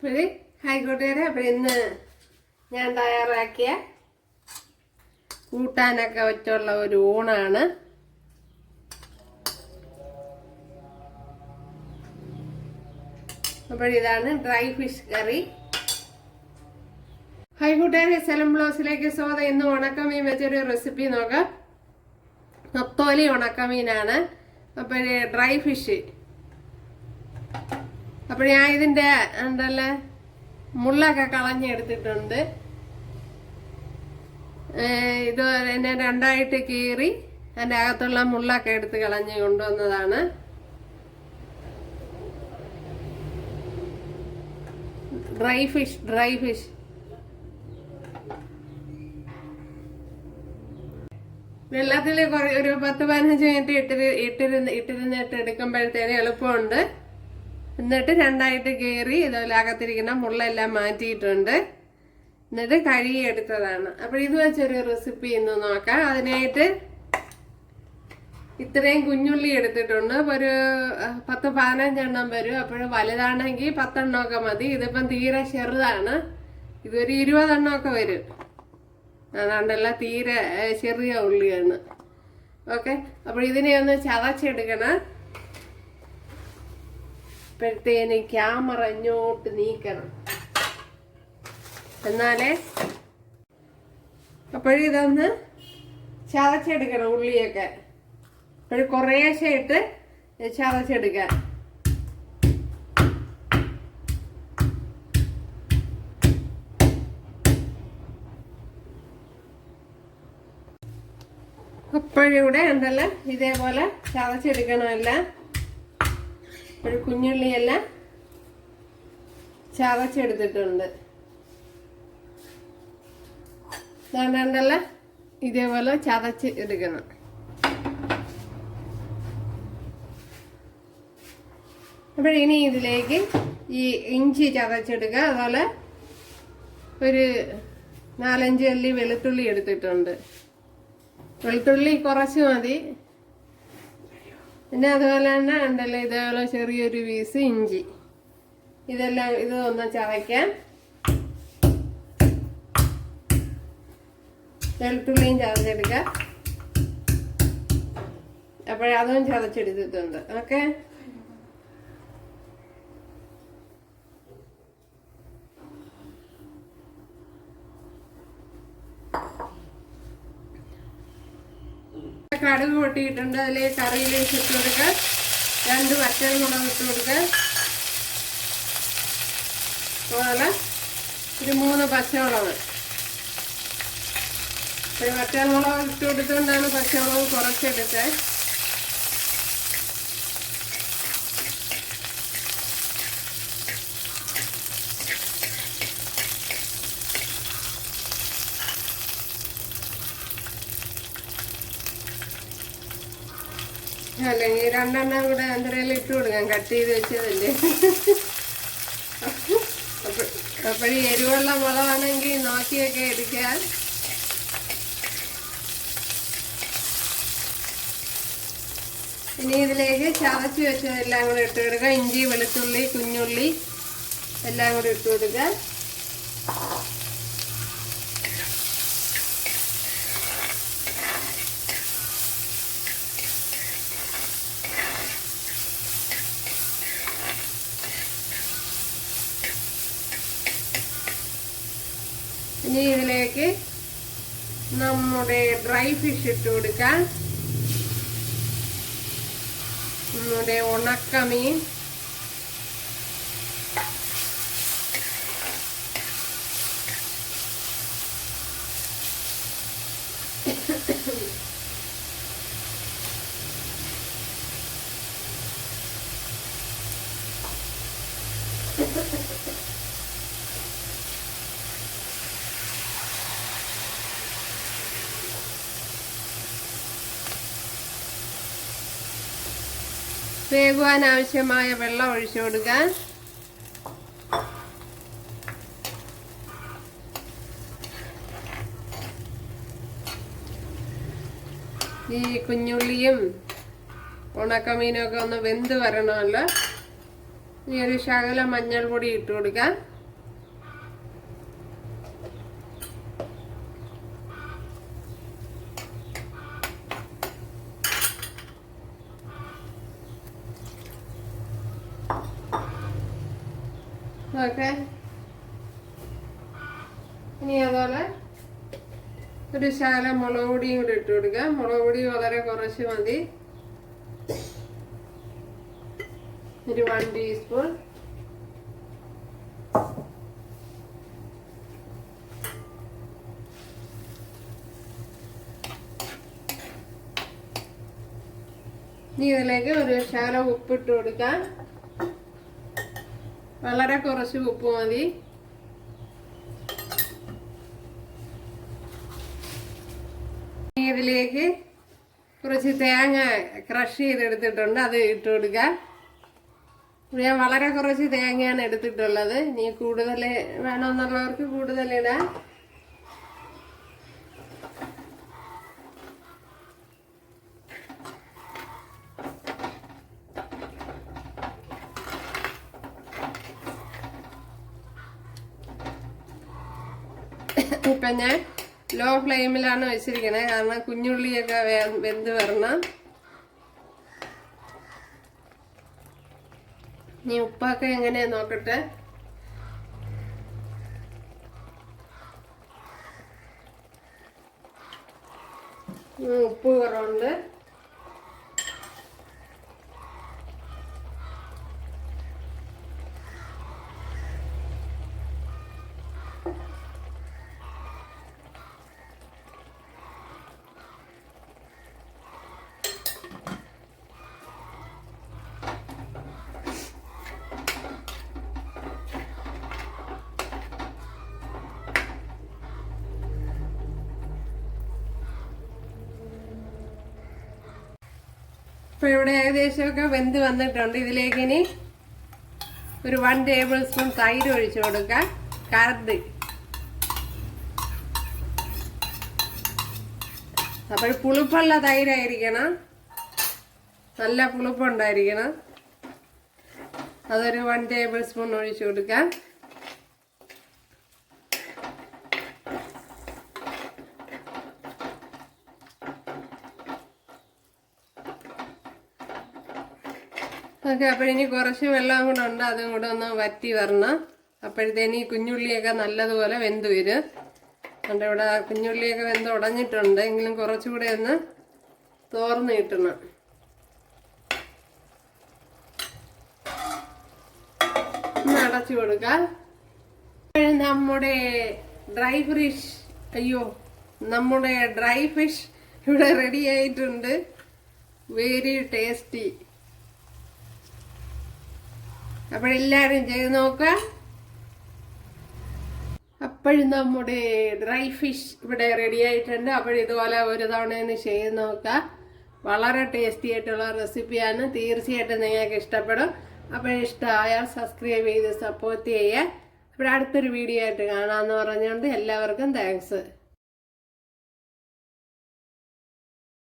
ആയിക്കോട്ടെ. അപ്പം ഇന്ന് ഞാൻ തയ്യാറാക്കിയ കൂട്ടാനൊക്കെ വെച്ചുള്ള ഒരു ഊണാണ്. അപ്പോഴിതാണ് ഡ്രൈ ഫിഷ് കറി. ഹൈക്കൂട്ടുകാരെ, സെലം ബ്ലോസിലേക്ക് സ്വാഗതം. ഇന്ന് ഉണക്കമീൻ വെച്ചൊരു റെസിപ്പി നോക്കാം. നത്തോലി ഉണക്കമീനാണ്. അപ്പോഴേ ഡ്രൈ ഫിഷ്. അപ്പോൾ ഞാൻ ഇതിൻ്റെ എന്തല്ല മുള്ളൊക്കെ കളഞ്ഞെടുത്തിട്ടുണ്ട്. ഇത് എന്നെ രണ്ടായിട്ട് കീറി അതിൻ്റെ അകത്തുള്ള മുള്ളൊക്കെ എടുത്ത് കളഞ്ഞ് കൊണ്ടുവന്നതാണ്. ഡ്രൈ ഫിഷ് വെള്ളത്തിൽ ഒരു 10-15 മിനിറ്റ് ഇട്ടിരുന്നിട്ട് എടുക്കുമ്പോഴത്തേന് എളുപ്പമുണ്ട്. എന്നിട്ട് രണ്ടായിട്ട് കീറി ഇതുപോലെ അകത്തിരിക്കുന്ന മുള്ളെല്ലാം മാറ്റിയിട്ടുണ്ട്. എന്നിട്ട് കഴുകി എടുത്തതാണ്. അപ്പോൾ ഇത് വെച്ചൊരു റെസിപ്പി ഇന്ന് നോക്കാം. അതിനായിട്ട് ഇത്രയും കുഞ്ഞുള്ളി എടുത്തിട്ടുണ്ട്. ഒരു 10-15 എണ്ണം വരും. അപ്പോൾ വലുതാണെങ്കിൽ 10 എണ്ണമൊക്കെ മതി. ഇതിപ്പം തീരെ ചെറുതാണ്. ഇതൊരു 20 എണ്ണമൊക്കെ വരും. അതാണ്ടല്ല, തീരെ ചെറിയ ഉള്ളിയാണ്. ഓക്കെ, അപ്പോൾ ഇതിനെ ഒന്ന് ചതച്ചെടുക്കണം. ഇപ്പോഴത്തേന് ക്യാമറ ഇങ്ങോട്ട് നീക്കണം എന്നാലേ. അപ്പോഴിതൊന്ന് ചതച്ചെടുക്കണം ഉള്ളിയൊക്കെ. അപ്പോൾ കുറേശ്ശെ ഇട്ട് ചതച്ചെടുക്കാം. അപ്പോഴിവിടെ ഉണ്ടല്ലോ ഇതേപോലെ ചതച്ചെടുക്കണമല്ല. ഒരു കുഞ്ഞുള്ളിയെല്ലാം ചതച്ചെടുത്തിട്ടുണ്ട്. ഉണ്ടല്ലോ ഇതേപോലെ ചതച്ച് എടുക്കണം. അപ്പോഴിനി ഇതിലേക്ക് ഈ ഇഞ്ചി ചതച്ചെടുക്കുക. അതുപോലെ ഒരു 4-5 അല്ലി വെളുത്തുള്ളി എടുത്തിട്ടുണ്ട്. വെളുത്തുള്ളി കുറച്ച് മതി. പിന്നെ അതുപോലെ തന്നെ ഉണ്ടല്ലോ ഇതേപോലെ ചെറിയൊരു പീസ് ഇഞ്ചി. ഇതെല്ലാം ഇത് ഒന്ന് ചതയ്ക്കാം. വെളുത്തുള്ളിയും ചതച്ചെടുക്കാം. അപ്പോഴതും ചതച്ചെടുത്തിട്ടുണ്ട്. ഓക്കെ, കടുക് പൊട്ടിയിട്ടുണ്ട്. അതിലേക്ക് കറിയിലേക്ക് ഇട്ട് കൊടുക്കുക. 2 വറ്റൽമുളക് ഇട്ട് കൊടുക്കുക. അതുപോലെ ഒരു 3 പച്ചമുളക്. വറ്റൽമുളക് ഇട്ട് കൊടുത്തുകൊണ്ടാണ് പച്ചമുളക് കുറച്ചെടുത്തത്. അല്ലെങ്കിൽ 2 എണ്ണം കൂടെ എന്തെങ്കിലും ഇട്ട് കൊടുക്കാം. കട്ട് ചെയ്ത് വെച്ചതല്ലേ. അപ്പോഴീ എരിവുള്ള മുളകാണെങ്കിൽ നോക്കിയൊക്കെ എടുക്കാൻ. ഇനി ഇതിലേക്ക് ചതച്ച് വെച്ചതെല്ലാം കൂടെ ഇട്ട് കൊടുക്കുക. ഇഞ്ചി, വെളുത്തുള്ളി, കുഞ്ഞുള്ളി എല്ലാം കൂടെ ഇട്ട് കൊടുക്കുക. ഇനി ഇതിലേക്ക് നമ്മുടെ ഡ്രൈ ഫിഷ് ഇട്ട് കൊടുക്കാം. നമ്മുടെ ഉണക്കമീൻ, വേകുവാൻ ആവശ്യമായ വെള്ളം ഒഴിച്ചു കൊടുക്കാൻ. ഈ കുഞ്ഞുള്ളിയും ഉണക്കമീനൊക്കെ ഒന്ന് വെന്ത് വരണമല്ലോ. ഇനി ഒരു ശകലം മഞ്ഞൾപ്പൊടി ഇട്ട് കൊടുക്കാം. ഓക്കെ, ഇനി അതുപോലെ ഒരു ശകലം മുളക് പൊടിയും കൂടി ഇട്ട് കൊടുക്കാം. മുളക് പൊടി വളരെ കുറച്ച് മതി. ഒരു 1 ടീസ്പൂൺ. ഇനി ഇതിലേക്ക് ഒരു ശകലം ഉപ്പിട്ട് കൊടുക്കാം. വളരെ കുറച്ച് ഉപ്പ് മതി. ഇതിലേക്ക് കുറച്ച് തേങ്ങ ക്രഷ് ചെയ്തെടുത്തിട്ടുണ്ട്, അത് ഇട്ട് കൊടുക്കാം. ഞാൻ വളരെ കുറച്ച് തേങ്ങയാണ് എടുത്തിട്ടുള്ളത്. ഇനി കൂടുതൽ വേണമെന്നുള്ളവർക്ക് കൂടുതലിടാം. ഇപ്പം ഞാൻ ലോ ഫ്ലെയിമിലാണ് വെച്ചിരിക്കണേ, കാരണം കുഞ്ഞുള്ളിയൊക്കെ വെന്ത് വരണം. ഇനി ഉപ്പൊക്കെ എങ്ങനെയാ നോക്കട്ടെ. ഉപ്പ് കുറവുണ്ട്. ഇപ്പോൾ ഇവിടെ ഏകദേശമൊക്കെ വെന്ത് വന്നിട്ടുണ്ട്. ഇതിലേക്ക് ഇനി ഒരു 1 ടേബിൾ സ്പൂൺ തൈര് ഒഴിച്ചു കൊടുക്കാം. കറഡ്. അപ്പോൾ പുളിപ്പുള്ള തൈരായിരിക്കണം, നല്ല പുളിപ്പുണ്ടായിരിക്കണം. അതൊരു 1 ടേബിൾ സ്പൂൺ ഒഴിച്ചു കൊടുക്കാം. ഓക്കെ, അപ്പോഴിനി കുറച്ച് വെള്ളം കൂടെ ഉണ്ട്, അതും കൂടെ ഒന്ന് വറ്റി വരണം. അപ്പോഴത്തേന് ഈ കുഞ്ഞുള്ളിയൊക്കെ നല്ലതുപോലെ വെന്ത് വരും. അതുകൊണ്ട് ഇവിടെ കുഞ്ഞുള്ളിയൊക്കെ വെന്ത് ഉടഞ്ഞിട്ടുണ്ട്, എങ്കിലും കുറച്ചുകൂടെ ഒന്ന് തോർന്ന് കിട്ടണം. ഒന്ന് അടച്ചു കൊടുക്കാം. നമ്മുടെ ഡ്രൈ ഫിഷ് ഇവിടെ റെഡി ആയിട്ടുണ്ട്. Very tasty. അപ്പോഴെല്ലാവരും ചെയ്ത് നോക്കുക. അപ്പോഴും നമ്മുടെ ഡ്രൈ ഫിഷ് ഇവിടെ റെഡി ആയിട്ടുണ്ട്. അപ്പോഴിതുപോലെ ഒരു തവണ ചെയ്ത് നോക്കുക. വളരെ ടേസ്റ്റി ആയിട്ടുള്ള റെസിപ്പിയാണ്. തീർച്ചയായിട്ടും നിങ്ങൾക്ക് ഇഷ്ടപ്പെടും. അപ്പോഴിഷ്ടമായാൽ സബ്സ്ക്രൈബ് ചെയ്ത് സപ്പോർട്ട് ചെയ്യുക. അപ്പോൾ അടുത്തൊരു വീഡിയോ ആയിട്ട് കാണാമെന്ന് പറഞ്ഞുകൊണ്ട് എല്ലാവർക്കും താങ്ക്സ്.